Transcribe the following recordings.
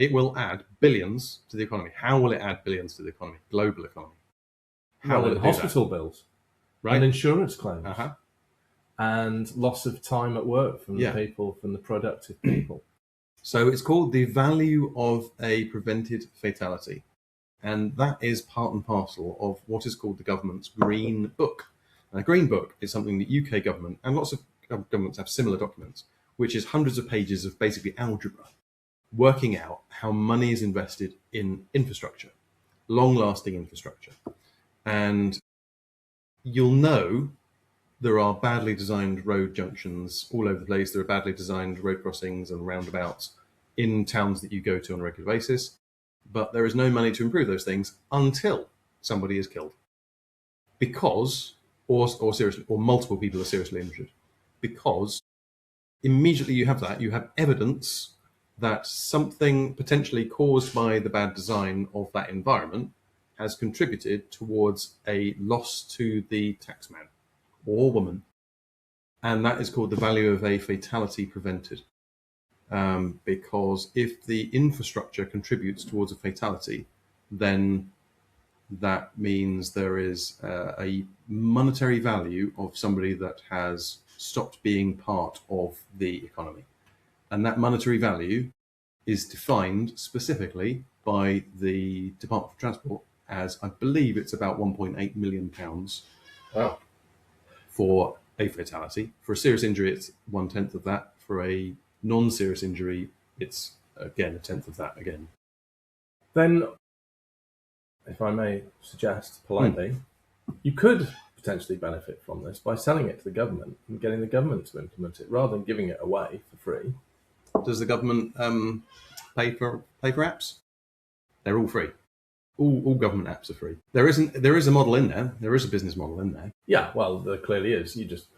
It will add billions to the economy. How will it add billions to the economy? Global economy. How will it do hospital that? bills, Right? and insurance claims, Uh-huh. and loss of time at work from Yeah. the people, from the productive people. So it's called the value of a prevented fatality. And that is part and parcel of what is called the government's Green Book. And a Green Book is something that UK government and lots of governments have similar documents, which is hundreds of pages of basically algebra, working out how money is invested in infrastructure, long-lasting infrastructure. And you'll know there are badly designed road junctions all over the place. There are badly designed road crossings and roundabouts in towns that you go to on a regular basis. But there is no money to improve those things until somebody is killed. Because, or seriously, or multiple people are seriously injured. Because immediately you have that, you have evidence that something potentially caused by the bad design of that environment has contributed towards a loss to the taxman or woman. And that is called the value of a fatality prevented. Because if the infrastructure contributes towards a fatality, then that means there is a monetary value of somebody that has stopped being part of the economy. And that monetary value is defined specifically by the Department for Transport as, I believe it's about £1.8 million for a fatality. For a serious injury, it's 1/10 of that. For a non-serious injury, it's again 1/10 of that again. Then, if I may suggest politely, you could potentially benefit from this by selling it to the government and getting the government to implement it rather than giving it away for free. Does the government pay for apps? They're all free. All government apps are free. There is a model in there. There is a business model in there. Yeah, well, there clearly is. You just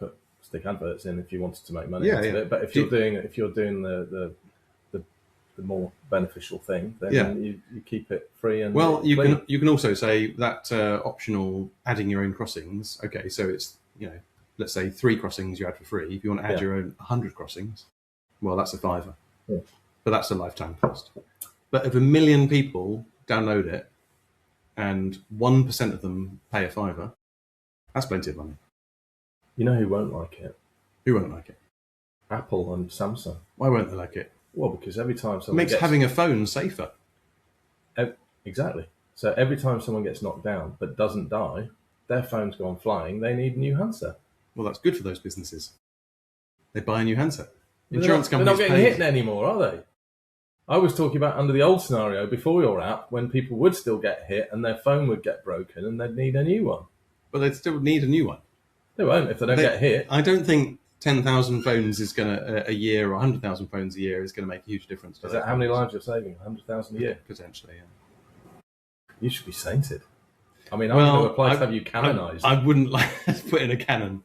stick adverts in if you wanted to make money out of it. But if you're doing the more beneficial thing, then you keep it free. And well, you can also say that optional adding your own crossings. Okay, so it's let's say 3 crossings you add for free. If you want to add your own 100 crossings, well, that's a £5. Yeah. But that's a lifetime cost. But if 1 million people download it and 1% of them pay a £5, that's plenty of money. You know who won't like it? Who won't like it? Apple and Samsung. Why won't they like it? Well, because every time someone makes having a phone safer. Exactly. So every time someone gets knocked down but doesn't die, their phone's gone flying, they need a new handset. Well, that's good for those businesses. They buy a new handset. Insurance companies they're not getting hit anymore, are they? I was talking about under the old scenario before your app, when people would still get hit and their phone would get broken and they'd need a new one. But they'd still need a new one. They won't if they don't get hit. I don't think 10,000 phones is going to a year or 100,000 phones a year is going to make a huge difference. Is that how many lives you're saving? 100,000 a year? Potentially, yeah. You should be sainted. I mean, I'm going to apply to have you canonised. I wouldn't like to put in a canon.